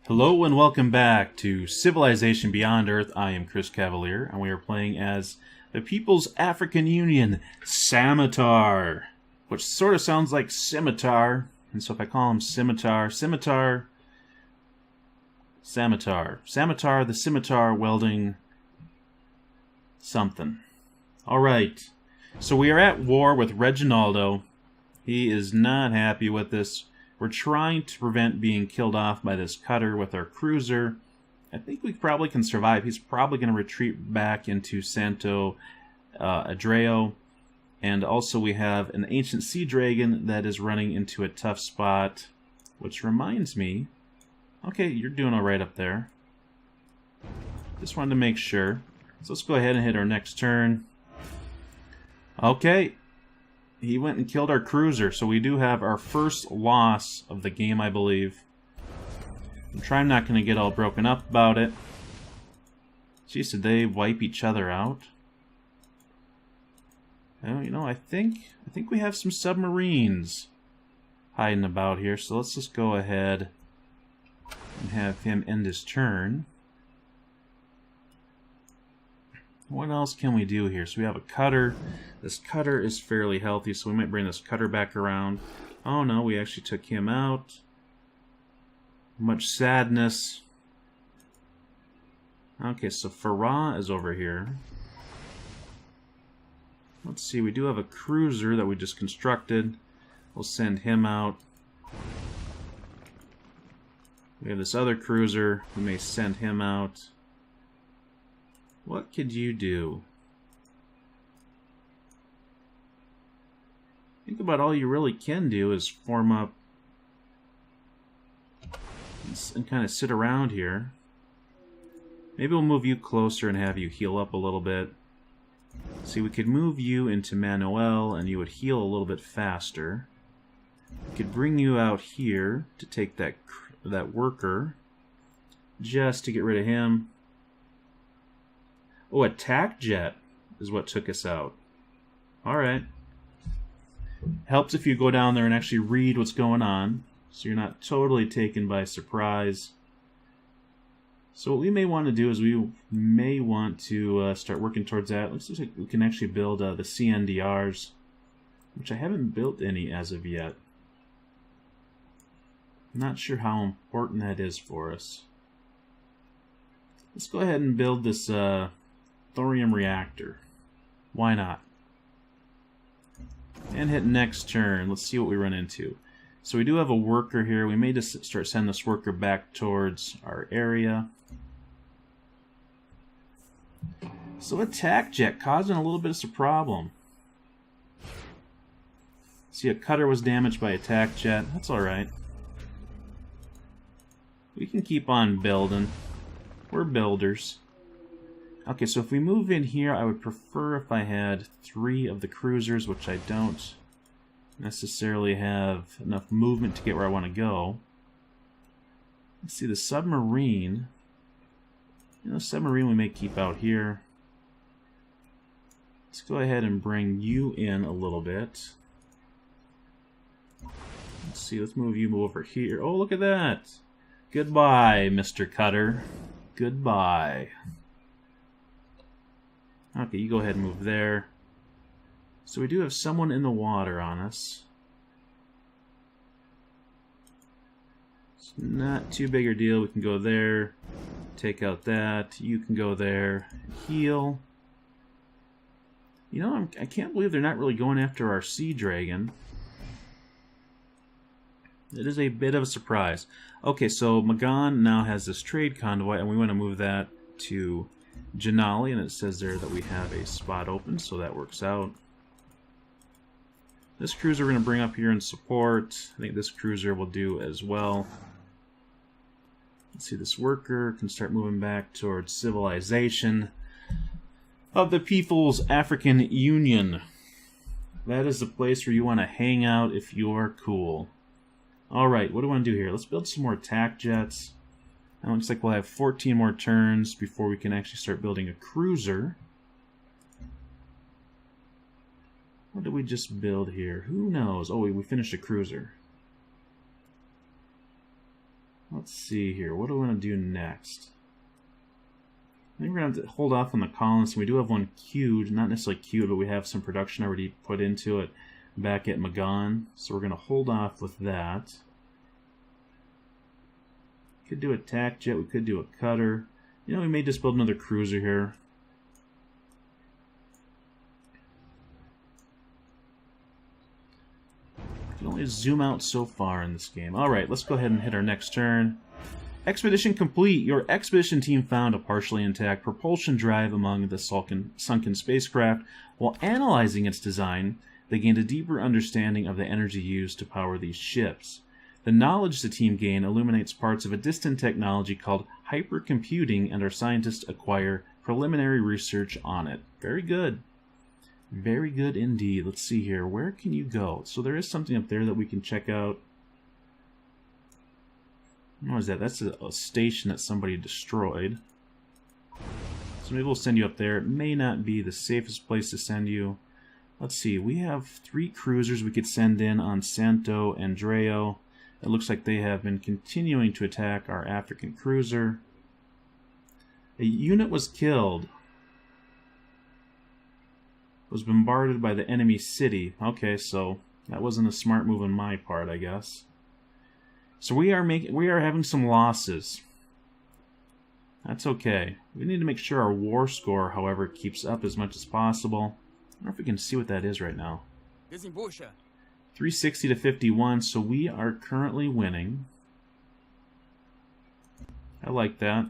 Hello and welcome back to Civilization Beyond Earth. I am Chris Cavalier, and we are playing as the People's African Union, Scimitar, which sort of sounds like scimitar, and so if I call him Scimitar, Scimitar, the scimitar welding something. Alright, so we are at war with Reginaldo. He is not happy with this. We're trying to prevent being killed off by this cutter with our cruiser. I think we probably can survive. He's probably going to retreat back into Santo Adreo. And also we have an ancient sea dragon that is running into a tough spot. Which reminds me... Okay, you're doing alright up there. Just wanted to make sure. So let's go ahead and hit our next turn. Okay. He went and killed our cruiser, so we do have our first loss of the game, I believe. I'm not going to get all broken up about it. Jeez, did they wipe each other out? Oh, you know, I think we have some submarines hiding about here, so let's just go ahead and have him end his turn. What else can we do here? So we have a cutter. This cutter is fairly healthy, so we might bring this cutter back around. Oh no, we actually took him out. Much sadness. Okay, so Farah is over here. Let's see, we do have a cruiser that we just constructed. We'll send him out. We have this other cruiser. We may send him out. What could you do? Think about all you really can do is form up and kind of sit around here. Maybe we'll move you closer and have you heal up a little bit. See, we could move you into Manuel and you would heal a little bit faster. We could bring you out here to take that worker just to get rid of him. Oh, attack jet is what took us out. Alright. Helps if you go down there and actually read what's going on, so you're not totally taken by surprise. So what we may want to do is we may want to start working towards that. Looks like we can actually build the CNDRs, which I haven't built any as of yet. Not sure how important that is for us. Let's go ahead and build this thorium reactor. Why not? And hit next turn. Let's see what we run into. So we do have a worker here. We may just start sending this worker back towards our area. So attack jet causing a little bit of a problem. See, a cutter was damaged by attack jet. That's alright. We can keep on building. We're builders. Okay, so if we move in here, I would prefer if I had 3 of the cruisers, which I don't necessarily have enough movement to get where I want to go. Let's see, the submarine. You know, submarine we may keep out here. Let's go ahead and bring you in a little bit. Let's see, let's move you over here. Oh, look at that! Goodbye, Mr. Cutter. Goodbye. Okay, you go ahead and move there. So we do have someone in the water on us. It's not too big a deal. We can go there, take out that. You can go there, heal. You know, I can't believe they're not really going after our sea dragon. It is a bit of a surprise. Okay, so Magan now has this trade convoy, and we want to move that to Janali, and it says there that we have a spot open, so that works out. This cruiser we're going to bring up here in support. I think this cruiser will do as well. Let's see, this worker can start moving back towards civilization of the People's African Union. That is the place where you want to hang out if you're cool. Alright, what do I want to do here? Let's build some more attack jets. It looks like we'll have 14 more turns before we can actually start building a cruiser. What did we just build here? Who knows? Oh, we finished a cruiser. let's see here. What do we want to do next? I think we're going to have to hold off on the colonists. We do have one queued, not necessarily queued, but we have some production already put into it back at Magon. So we're going to hold off with that. Could do a attack jet, we could do a cutter. You know, we may just build another cruiser here. We can only zoom out so far in this game. Alright, let's go ahead and hit our next turn. Expedition complete. Your expedition team found a partially intact propulsion drive among the sunken spacecraft. While analyzing its design, they gained a deeper understanding of the energy used to power these ships. The knowledge the team gained illuminates parts of a distant technology called hypercomputing, and our scientists acquire preliminary research on it. Very good. Very good indeed. Let's see here. Where can you go? So there is something up there that we can check out. What is that? That's a station that somebody destroyed. So maybe we'll send you up there. It may not be the safest place to send you. Let's see. We have 3 cruisers we could send in on Santo Andreo. It looks like they have been continuing to attack our African cruiser. A unit was killed. Was bombarded by the enemy city. Okay, so that wasn't a smart move on my part, I guess. So we are having some losses. That's okay. We need to make sure our war score, however, keeps up as much as possible. I don't know if we can see what that is right now. 360 to 51, so we are currently winning. I like that.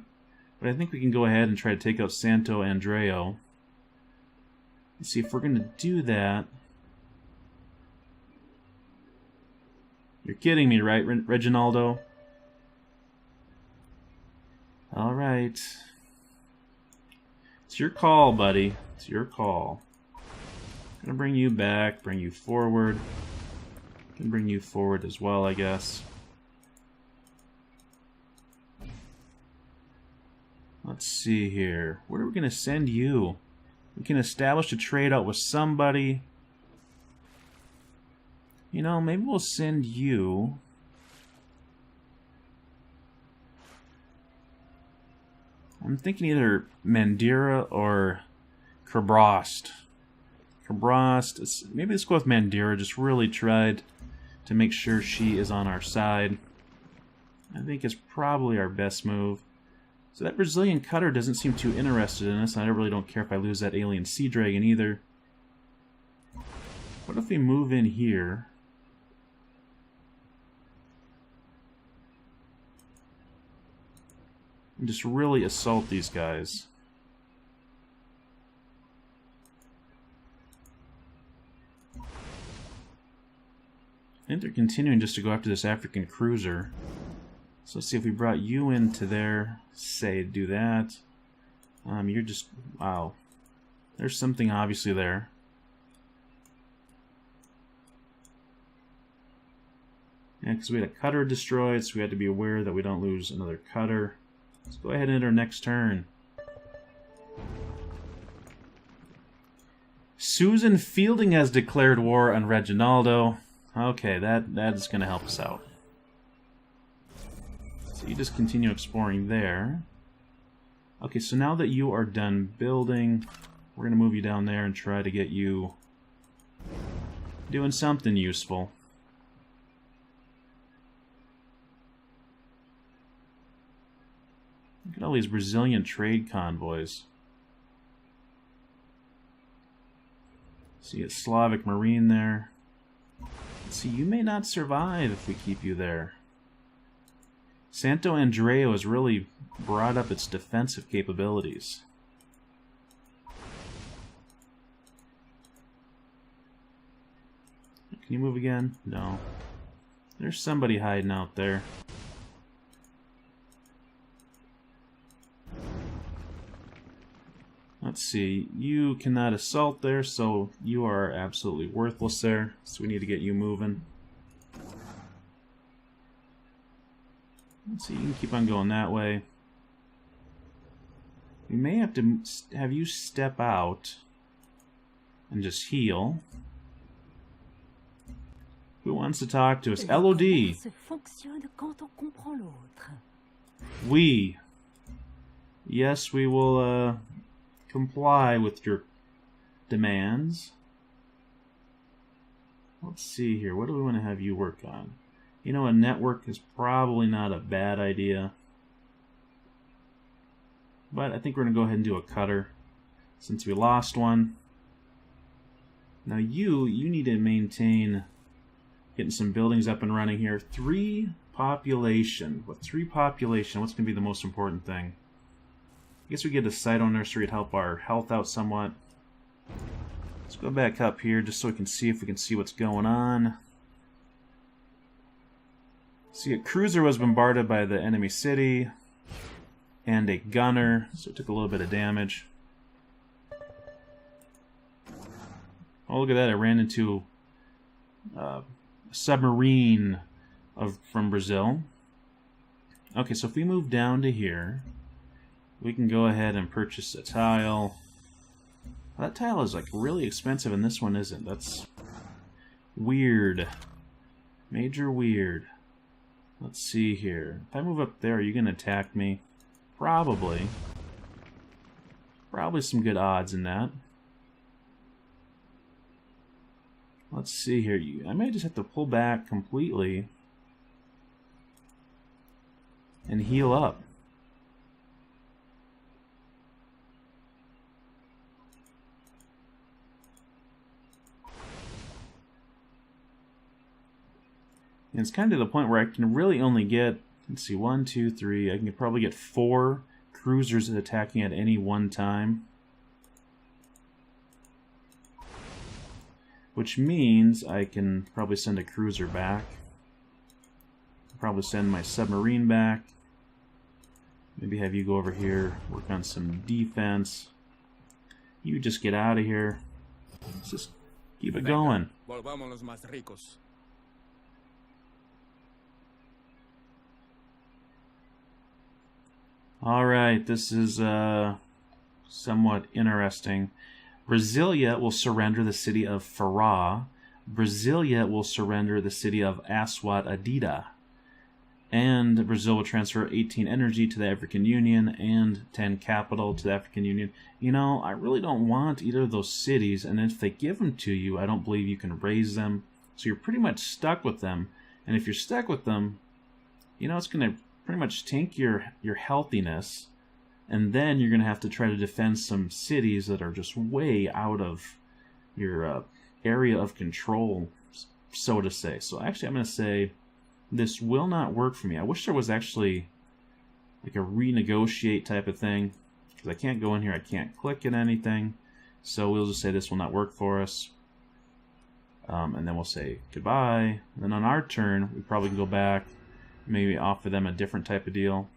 But I think we can go ahead and try to take out Santo Andreo. Let's see if we're going to do that. You're kidding me, right, Reginaldo? Alright. It's your call, buddy. It's your call. I'm gonna bring you back, bring you forward. Can bring you forward as well, I guess. Let's see here. Where are we gonna send you? We can establish a trade out with somebody. You know, maybe we'll send you. I'm thinking either Mandira or Kerbrost. Kerbrost, maybe let's go with Mandira. Just really tried to make sure she is on our side. I think it's probably our best move. So that Brazilian cutter doesn't seem too interested in us. I really don't care if I lose that alien sea dragon either. What if we move in here? And just really assault these guys. I think they're continuing just to go after this African cruiser. So let's see if we brought you into there. Say, do that. You're just... wow. There's something obviously there. Yeah, because we had a cutter destroyed, so we had to be aware that we don't lose another cutter. Let's go ahead and end our next turn. Susan Fielding has declared war on Reginaldo. Okay, that is going to help us out. So you just continue exploring there. Okay, so now that you are done building, we're going to move you down there and try to get you doing something useful. Look at all these Brazilian trade convoys. See a Slavic Marine there. Let's see, you may not survive if we keep you there. Santo Andreo has really brought up its defensive capabilities. Can you move again? No. There's somebody hiding out there. Let's see, you cannot assault there, so you are absolutely worthless there. So we need to get you moving. Let's see, you can keep on going that way. We may have to have you step out and just heal. Who wants to talk to us? LOD. We. Yes, we will comply with your demands. Let's see here. What do we want to have you work on? You know, a network is probably not a bad idea. But I think we're going to go ahead and do a cutter since we lost one. Now you need to maintain getting some buildings up and running here. 3 population. With 3 population, what's going to be the most important thing? I guess we get a Cyto nursery to help our health out somewhat. Let's go back up here just so we can see if we can see what's going on. See, a cruiser was bombarded by the enemy city and a gunner, so it took a little bit of damage. Oh, look at that, I ran into a submarine from Brazil. Okay, so if we move down to here, we can go ahead and purchase a tile. That tile is like really expensive and this one isn't. That's weird. Major weird. Let's see here. If I move up there, are you going to attack me? Probably. Probably some good odds in that. Let's see here. I may just have to pull back completely and heal up. And it's kind of the point where I can really only get, let's see, 1, 2, 3. I can probably get 4 cruisers attacking at any one time. Which means I can probably send a cruiser back. Probably send my submarine back. Maybe have you go over here, work on some defense. You just get out of here. Let's just keep it going. Alright, this is somewhat interesting. Brasilia will surrender the city of Farah. Brasilia will surrender the city of Aswat Adida. And Brazil will transfer 18 energy to the African Union and 10 capital to the African Union. You know, I really don't want either of those cities, and if they give them to you, I don't believe you can raise them. So you're pretty much stuck with them. And if you're stuck with them, you know, it's going to pretty much tank your healthiness, and then you're going to have to try to defend some cities that are just way out of your area of control, so to say. So actually I'm going to say this will not work for me. I wish there was actually like a renegotiate type of thing, because I can't go in here, I can't click at anything, so we'll just say this will not work for us. And then we'll say goodbye, and then on our turn we probably can go back, maybe offer them a different type of deal.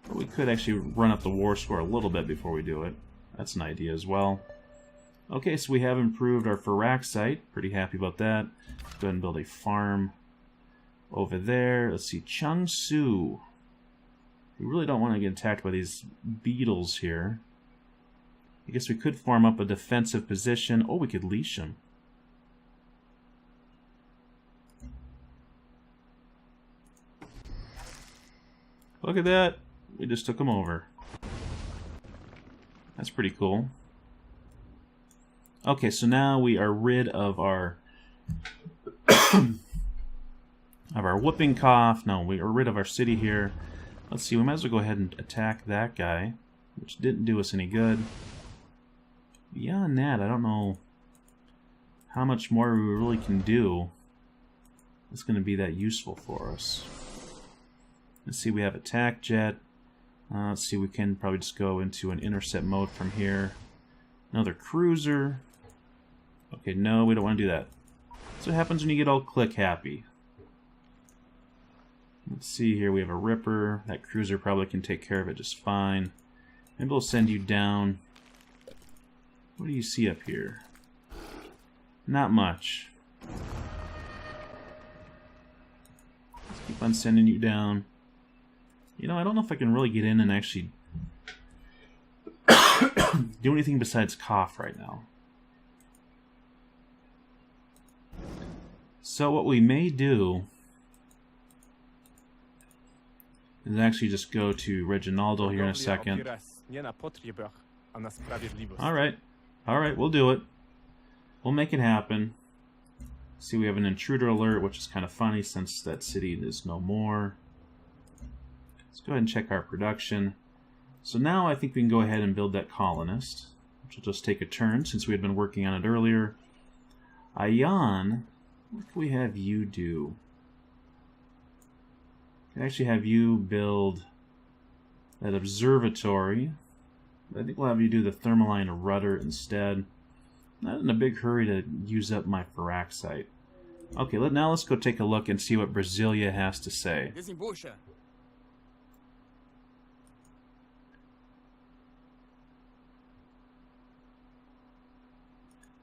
But we could actually run up the war score a little bit before we do it. That's an idea as well. Okay, so we have improved our Farak site. Pretty happy about that. Let's go ahead and build a farm over there. Let's see, Changsu. We really don't want to get attacked by these beetles here. I guess we could farm up a defensive position. Oh, we could leash them. Look at that. We just took them over. That's pretty cool. Okay, so now we are rid of our whooping cough. No, we are rid of our city here. Let's see, we might as well go ahead and attack that guy, which didn't do us any good. Beyond that, I don't know how much more we really can do that's going to be that useful for us. Let's see, we have attack jet. Let's see, we can probably just go into an intercept mode from here. Another cruiser. Okay, no, we don't want to do that. That's what happens when you get all click happy. Let's see here, we have a Ripper. That cruiser probably can take care of it just fine. Maybe we'll send you down. What do you see up here? Not much. Let's keep on sending you down. You know, I don't know if I can really get in and actually do anything besides cough right now. So what we may do is actually just go to Reginaldo here in a second. Alright. Alright, we'll do it. We'll make it happen. See, we have an intruder alert, which is kind of funny since that city is no more. Let's go ahead and check our production. So now I think we can go ahead and build that colonist, which will just take a turn since we had been working on it earlier. Ayan, what can we have you do? I can actually have you build that observatory. I think we'll have you do the thermaline rudder instead. Not in a big hurry to use up my Firaxite. Okay, now let's go take a look and see what Brasilia has to say.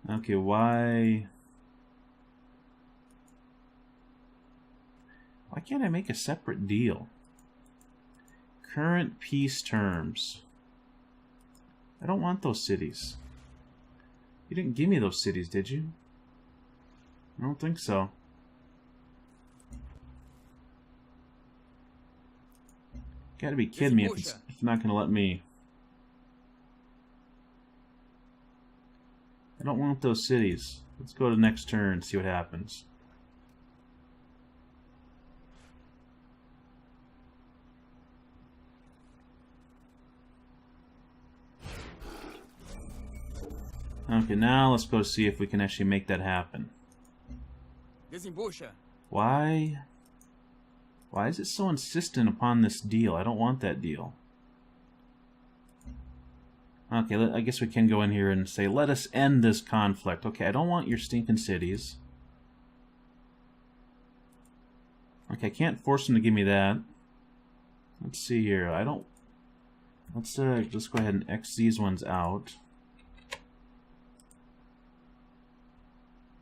Okay, why can't I make a separate deal? Current peace terms. I don't want those cities. You didn't give me those cities, did you? I don't think so. Gotta be kidding me if it's not gonna let me. I don't want those cities. Let's go to the next turn and see what happens. Okay, now let's go see if we can actually make that happen. Why is it so insistent upon this deal? I don't want that deal. Okay, I guess we can go in here and say, let us end this conflict. Okay, I don't want your stinking cities. Okay, I can't force them to give me that. Let's see here. Let's just go ahead and X these ones out.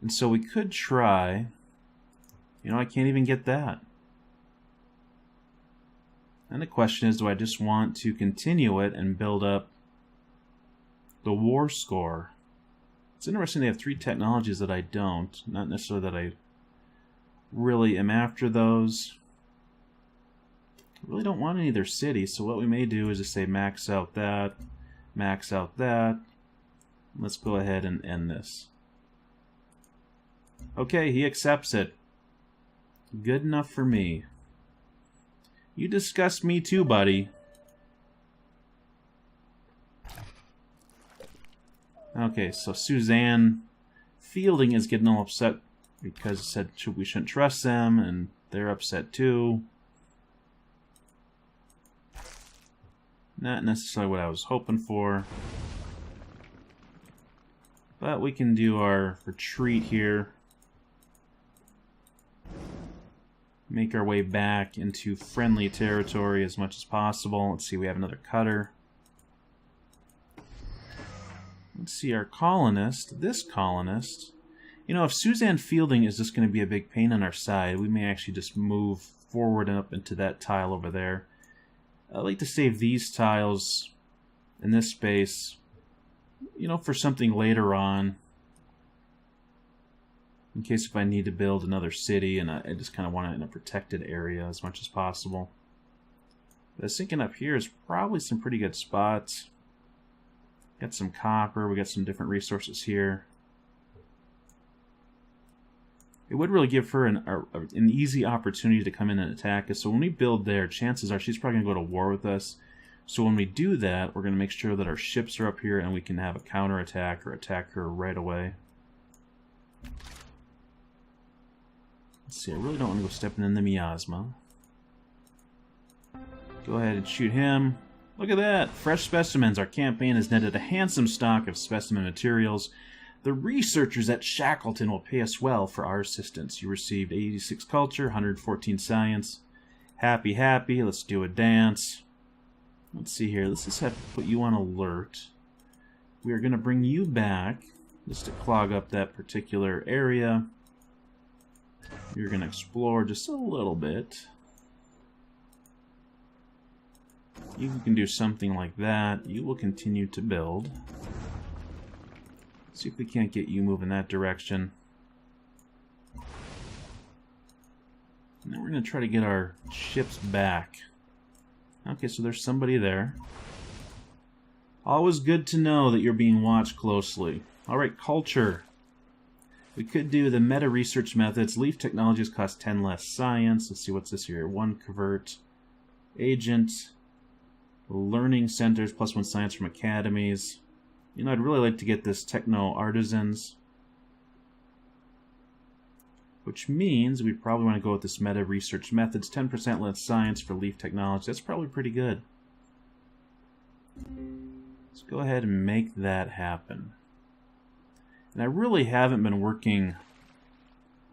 And so we could try. You know, I can't even get that. And the question is, do I just want to continue it and build up the war score? It's interesting they have 3 technologies that I don't. Not necessarily that I really am after those. I really don't want any of their cities, so what we may do is just say max out that, max out that. Let's go ahead and end this. Okay, he accepts it. Good enough for me. You disgust me too, buddy. Okay, so Suzanne Fielding is getting all upset because it said we shouldn't trust them, and they're upset too. Not necessarily what I was hoping for. But we can do our retreat here. Make our way back into friendly territory as much as possible. Let's see, we have another cutter. Let's see, our colonist, this colonist. You know, if Suzanne Fielding is just going to be a big pain on our side, we may actually just move forward and up into that tile over there. I like to save these tiles in this space, you know, for something later on. In case if I need to build another city and I just kind of want it in a protected area as much as possible. But I was thinking up here is probably some pretty good spots. Got some copper, we got some different resources here. It would really give her an easy opportunity to come in and attack us. So when we build there, chances are she's probably going to go to war with us. So when we do that, we're going to make sure that our ships are up here and we can have a counterattack or attack her right away. Let's see, I really don't want to go stepping in the miasma. Go ahead and shoot him. Look at that! Fresh specimens. Our campaign has netted a handsome stock of specimen materials. The researchers at Shackleton will pay us well for our assistance. You received 86 culture, 114 science. Happy, happy. Let's do a dance. Let's see here. Let's just have to put you on alert. We are going to bring you back just to clog up that particular area. You're going to explore just a little bit. You can do something like that. You will continue to build. See if we can't get you moving that direction. Now we're going to try to get our ships back. Okay, so there's somebody there. Always good to know that you're being watched closely. Alright, culture. We could do the meta research methods. Leaf technologies cost 10 less science. Let's see, what's this here? 1 convert. Agent. Learning centers, +1 science from academies. You know, I'd really like to get this techno artisans. Which means we probably want to go with this meta research methods. 10% less science for leaf technology. That's probably pretty good. Let's go ahead and make that happen. And I really haven't been working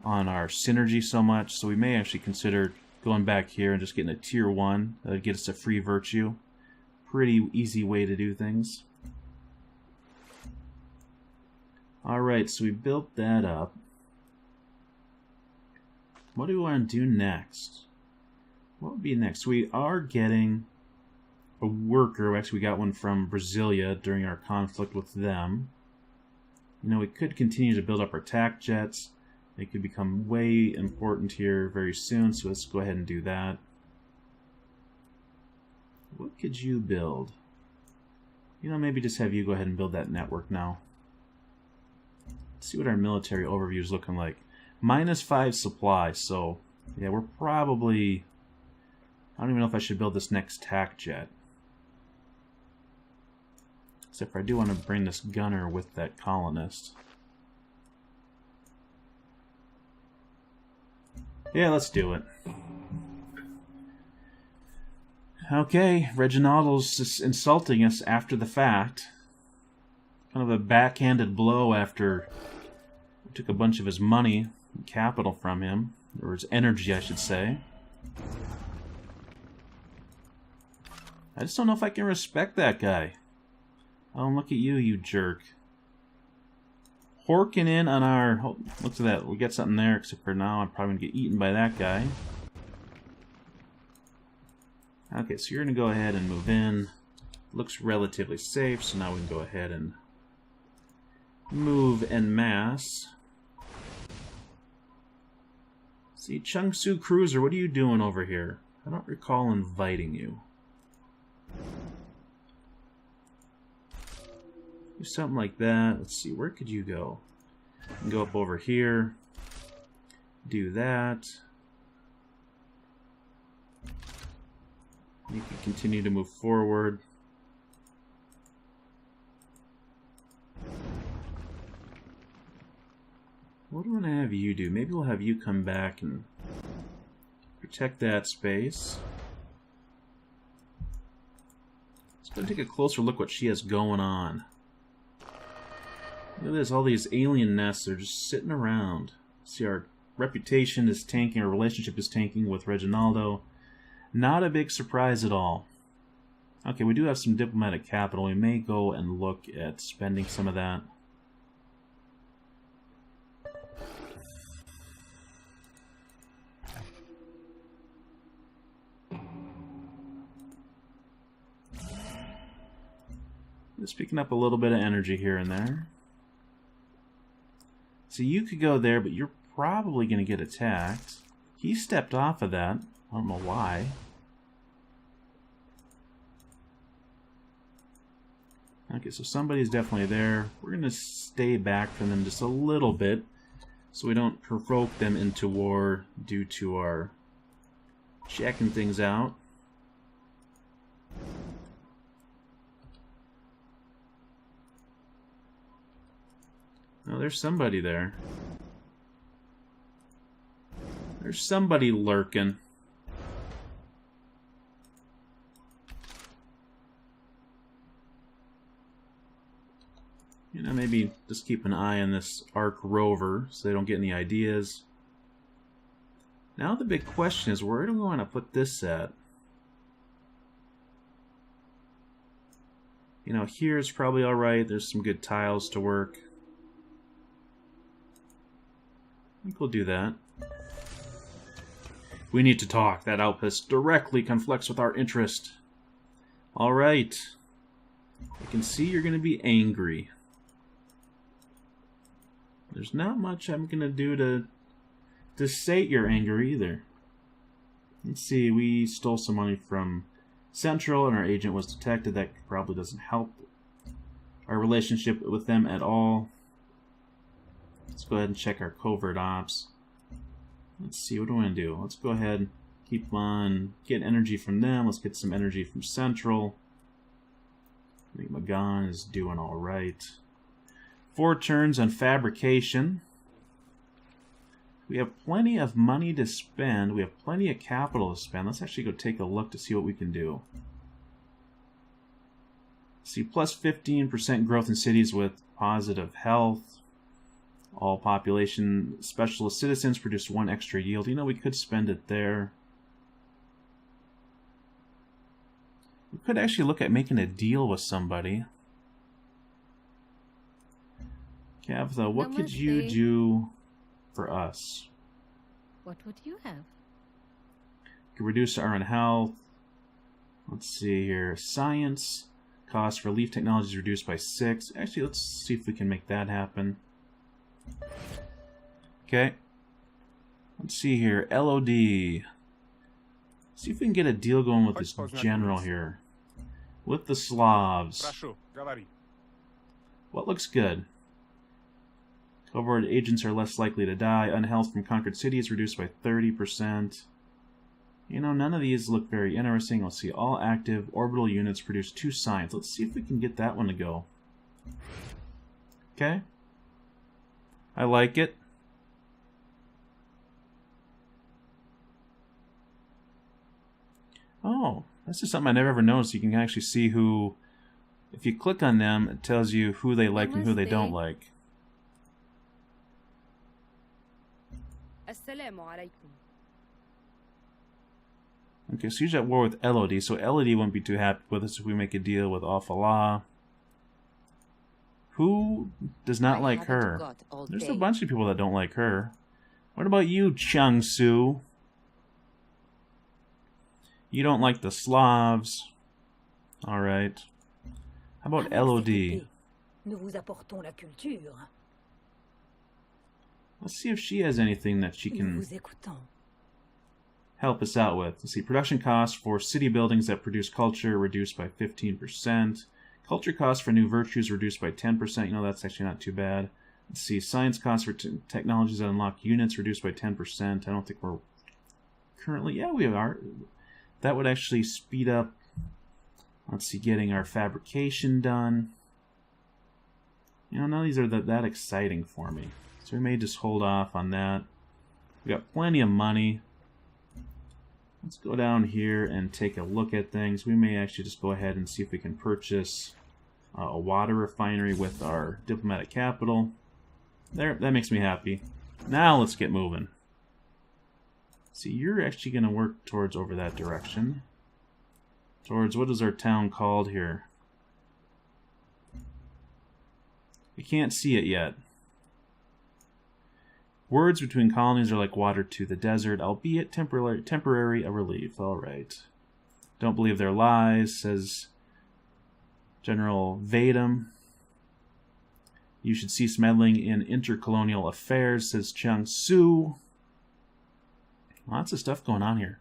on our synergy so much, so we may actually consider going back here and just getting a tier 1. That would get us a free virtue. Pretty easy way to do things. Alright, so we built that up. What do we want to do next? What would be next? We are getting a worker. Actually, we got one from Brasilia during our conflict with them. You know, we could continue to build up our attack jets. They could become way important here very soon, so let's go ahead and do that. What could you build? You know, maybe just have you go ahead and build that network now. Let's see what our military overview is looking like. -5 supply, so yeah, we're probably... I don't even know if I should build this next attack jet. Except for I do want to bring this gunner with that colonist. Yeah, let's do it. Okay, Reginaldo's just insulting us after the fact. Kind of a backhanded blow after we took a bunch of his money and capital from him. Or his energy, I should say. I just don't know if I can respect that guy. Oh, look at you, you jerk. Horking in on our... Oh, look at that. We got something there, except for now I'm probably going to get eaten by that guy. Okay, so you're going to go ahead and move in. Looks relatively safe, so now we can go ahead and move en masse. See, Chungsu Cruiser, what are you doing over here? I don't recall inviting you. Do something like that. Let's see, where could you go? You can go up over here. Do that. You can continue to move forward. What do I want to have you do? Maybe we'll have you come back and protect that space. Let's go take a closer look what she has going on. Look at this, all these alien nests are just sitting around. See, our reputation is tanking, our relationship is tanking with Reginaldo. Not a big surprise at all. Okay, we do have some diplomatic capital. We may go and look at spending some of that. Just picking up a little bit of energy here and there. So you could go there, but you're probably going to get attacked. He stepped off of that. I don't know why. Okay, so somebody's definitely there. We're going to stay back from them just a little bit so we don't provoke them into war due to our checking things out. Oh, there's somebody there. There's somebody lurking. You know, maybe just keep an eye on this Ark rover so they don't get any ideas. Now the big question is, where do we want to put this at? You know, here's probably alright. There's some good tiles to work. I think we'll do that. We need to talk. That outpost directly conflicts with our interest. Alright. I can see you're going to be angry. There's not much I'm going to do to sate your anger either. Let's see, we stole some money from Central and our agent was detected. That probably doesn't help our relationship with them at all. Let's go ahead and check our covert ops. Let's see, what do we want to do? Let's go ahead and keep on getting energy from them. Let's get some energy from Central. I think Magan is doing alright. 4 turns on fabrication. We have plenty of money to spend. We have plenty of capital to spend. Let's actually go take a look to see what we can do. See, plus 15% growth in cities with positive health. All population specialist citizens produce 1 extra yield. You know, we could spend it there. We could actually look at making a deal with somebody. Kavtha, what could you do for us? What would you have? Could reduce our own health. Let's see here. Science cost for leaf technology is reduced by 6. Actually, let's see if we can make that happen. Okay. Let's see here. LOD. See if we can get a deal going with this general here. With the Slavs. What looks good? Covert agents are less likely to die. Unhealth from conquered cities reduced by 30%. You know, none of these look very interesting. Let's see. All active orbital units produce 2 science. Let's see if we can get that one to go. Okay. I like it. Oh, that's just something I never ever noticed. You can actually see who, if you click on them, it tells you who they like and who they don't like. Okay, so he's at war with LOD, so LOD won't be too happy with us if we make a deal with Al-Falah. Who does not like her? There's a bunch of people that don't like her. What about you, Changsu? You don't like the Slavs. Alright. How about LOD? Let's see if she has anything that she can help us out with. Let's see. Production costs for city buildings that produce culture reduced by 15%. Culture costs for new virtues reduced by 10%. You know, that's actually not too bad. Let's see. Science costs for technologies that unlock units reduced by 10%. I don't think we're currently... Yeah, we are. That would actually speed up, let's see, getting our fabrication done. You know, none of these are that exciting for me. So we may just hold off on that. We got plenty of money. Let's go down here and take a look at things. We may actually just go ahead and see if we can purchase a water refinery with our diplomatic capital. There, that makes me happy. Now let's get moving. See, you're actually going to work towards over that direction. Towards, what is our town called here? We can't see it yet. Words between colonies are like water to the desert, albeit temporary a relief. Alright. Don't believe their lies, says General Vadum. You should cease meddling in intercolonial affairs, says Chiang Su. Lots of stuff going on here.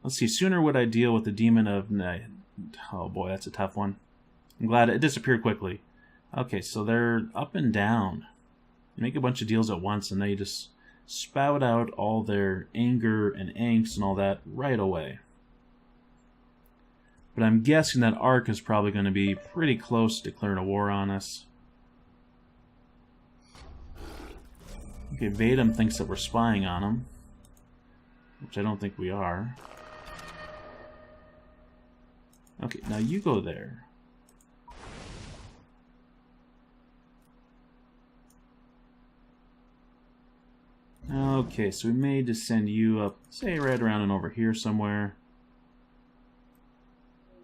Let's see. Sooner would I deal with the demon of... Oh boy, that's a tough one. I'm glad it disappeared quickly. Okay, so they're up and down. You make a bunch of deals at once and they just spout out all their anger and angst and all that right away. But I'm guessing that Ark is probably going to be pretty close to declaring a war on us. Okay, Vadum thinks that we're spying on him. Which I don't think we are. Okay, now you go there. Okay, so we may just send you up, say right around and over here somewhere.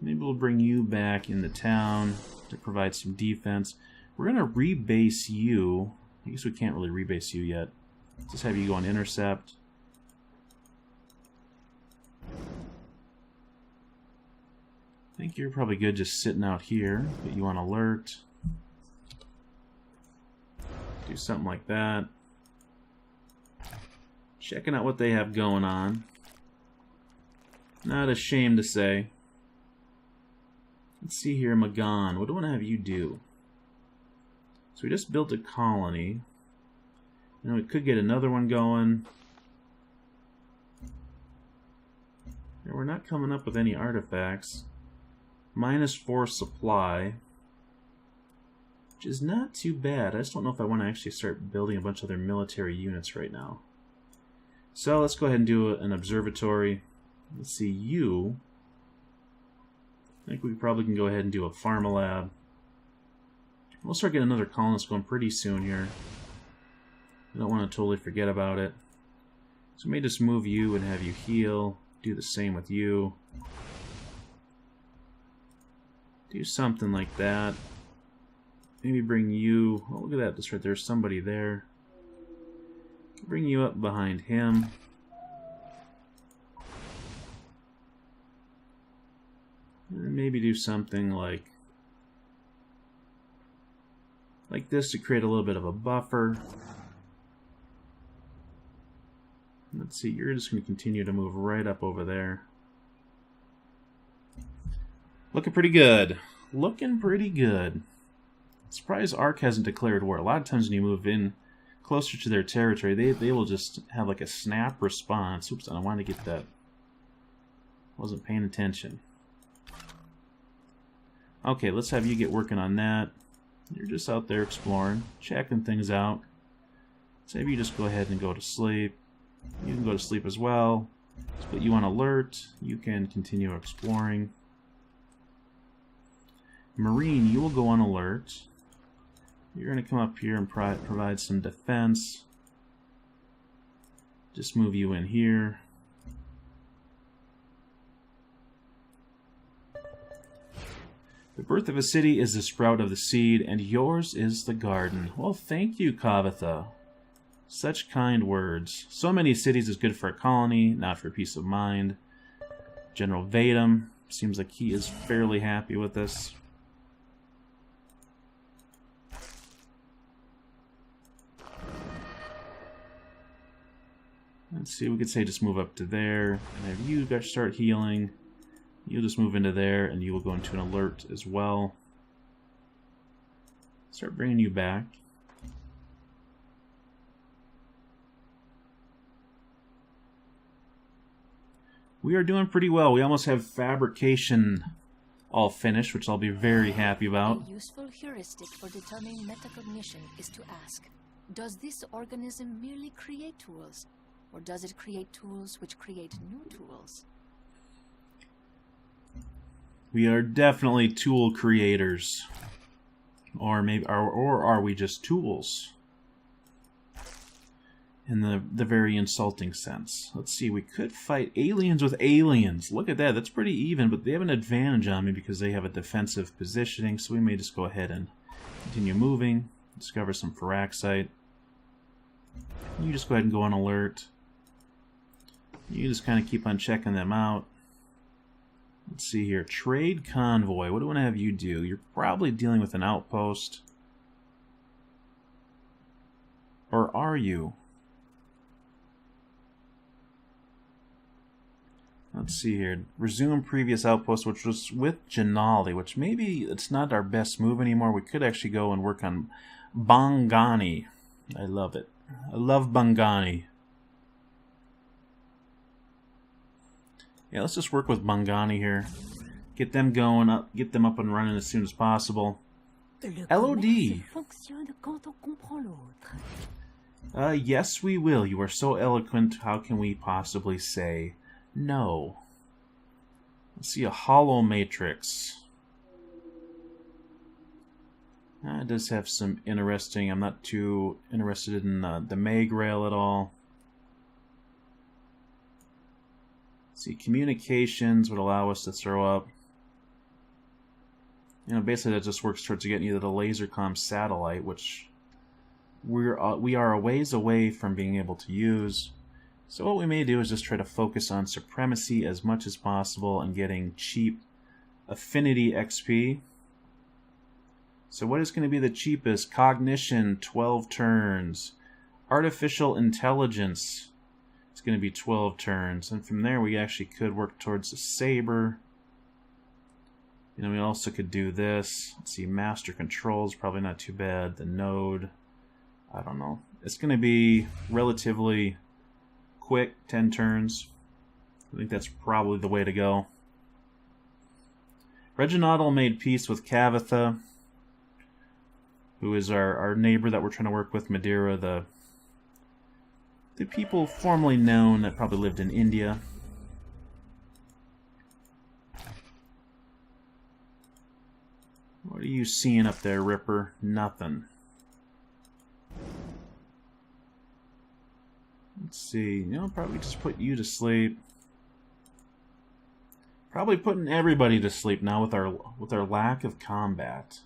Maybe we'll bring you back into town to provide some defense. We're going to rebase you. I guess we can't really rebase you yet. Let's just have you go on intercept. I think you're probably good just sitting out here. Put you on alert. Do something like that. Checking out what they have going on. Not ashamed to say. Let's see here, Magan. What do I want to have you do? So we just built a colony. And we could get another one going. And we're not coming up with any artifacts. -4 supply. Which is not too bad. I just don't know if I want to actually start building a bunch of other military units right now. So let's go ahead and do an observatory. Let's see, you. I think we probably can go ahead and do a Pharmalab. We'll start getting another colonist going pretty soon here. I don't want to totally forget about it. So we may just move you and have you heal. Do the same with you. Do something like that. Maybe bring you... Oh, look at that. Just right there's somebody there. Bring you up behind him. And maybe do something like this to create a little bit of a buffer. Let's see, you're just going to continue to move right up over there. Looking pretty good. Looking pretty good. Surprised Ark hasn't declared war. A lot of times when you move in closer to their territory, they will just have like a snap response. Oops, I wanted to get that. Wasn't paying attention. Okay, let's have you get working on that. You're just out there exploring, checking things out. So maybe you just go ahead and go to sleep. You can go to sleep as well. Let's put you on alert. You can continue exploring. Marine, you will go on alert. You're going to come up here and provide some defense. Just move you in here. The birth of a city is the sprout of the seed, and yours is the garden. Well, thank you, Kavitha. Such kind words. So many cities is good for a colony, not for peace of mind. General Vadum seems like he is fairly happy with this. Let's see, we could say just move up to there, and have you guys start healing. You'll just move into there, and you will go into an alert as well. Start bringing you back. We are doing pretty well. We almost have fabrication all finished, which I'll be very happy about. A useful heuristic for determining metacognition is to ask, does this organism merely create tools, or does it create tools which create new tools? We are definitely tool creators. Or maybe or are we just tools? In the very insulting sense. Let's see, we could fight aliens with aliens. Look at that, that's pretty even, but they have an advantage on me because they have a defensive positioning, so we may just go ahead and continue moving, discover some Firaxite. You just go ahead and go on alert. You just kind of keep on checking them out. Let's see here. Trade convoy. What do I want to have you do? You're probably dealing with an outpost. Or are you? Let's see here. Resume previous outpost, which was with Janali, which maybe it's not our best move anymore. We could actually go and work on Bangani. I love it. I love Bangani. Yeah, let's just work with Bangani here. Get them going up, get them up and running as soon as possible. LOD. Yes, we will. You are so eloquent. How can we possibly say no? Let's see a hollow matrix. It does have some interesting. I'm not too interested in the Mag Rail at all. See, communications would allow us to throw up. You know, basically that just works towards getting either the lasercom satellite, which we are a ways away from being able to use. So what we may do is just try to focus on supremacy as much as possible and getting cheap affinity XP. So what is going to be the cheapest? Cognition, 12 turns. Artificial intelligence, It's going to be 12 turns. And from there, we actually could work towards the saber. You know, we also could do this. Let's see, master controls, probably not too bad. The node, I don't know. It's going to be relatively quick, 10 turns. I think that's probably the way to go. Reginaldal made peace with Kavatha, who is our neighbor that we're trying to work with, Madeira, the people formerly known that probably lived in India. What are you seeing up there, Ripper? Nothing. Let's see. You know, probably just put you to sleep. Probably putting everybody to sleep now with our lack of combat.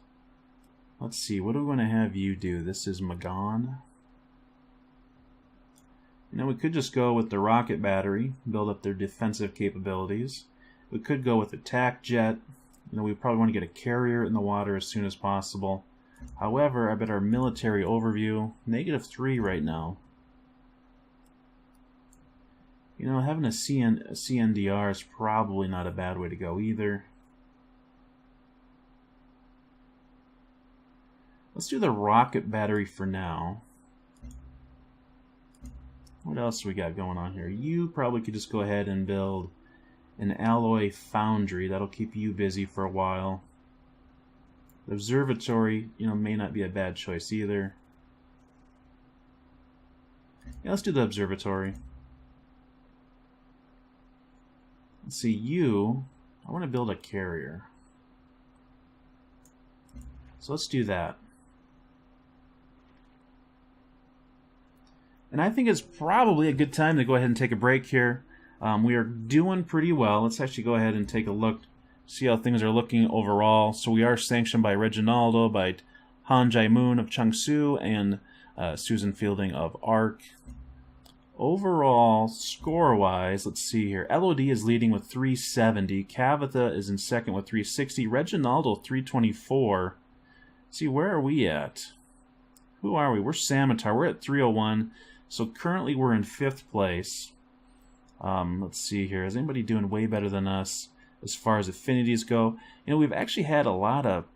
Let's see. What do we want to have you do? This is Magan. You know, we could just go with the rocket battery, build up their defensive capabilities. We could go with attack jet. You know, we probably want to get a carrier in the water as soon as possible. However, I bet our military overview, -3 right now. You know, having a CNDR is probably not a bad way to go either. Let's do the rocket battery for now. What else we got going on here? You probably could just go ahead and build an alloy foundry. That'll keep you busy for a while. The observatory, you know, may not be a bad choice either. Yeah, let's do the observatory. Let's see, you, I want to build a carrier. So let's do that. And I think it's probably a good time to go ahead and take a break here. We are doing pretty well. Let's actually go ahead and take a look, see how things are looking overall. So we are sanctioned by Reginaldo, by Han Jae-moon of Changsu, and Susan Fielding of ARC. Overall, score-wise, let's see here. LOD is leading with 370. Kavatha is in second with 360. Reginaldo, 324. Let's see, where are we at? Who are we? We're Samotar. We're at 301. So currently we're in 5th place. Let's see here. Is anybody doing way better than us as far as affinities go? You know, we've actually had a lot of,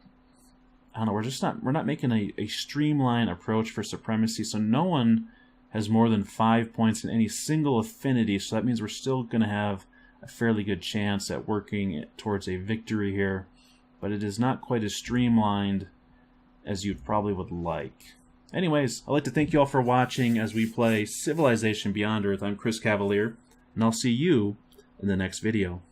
I don't know, we're not making a streamlined approach for supremacy, so no one has more than 5 points in any single affinity, so that means we're still going to have a fairly good chance at working towards a victory here, but it is not quite as streamlined as you probably would like. Anyways, I'd like to thank you all for watching as we play Civilization Beyond Earth. I'm Chris Cavalier, and I'll see you in the next video.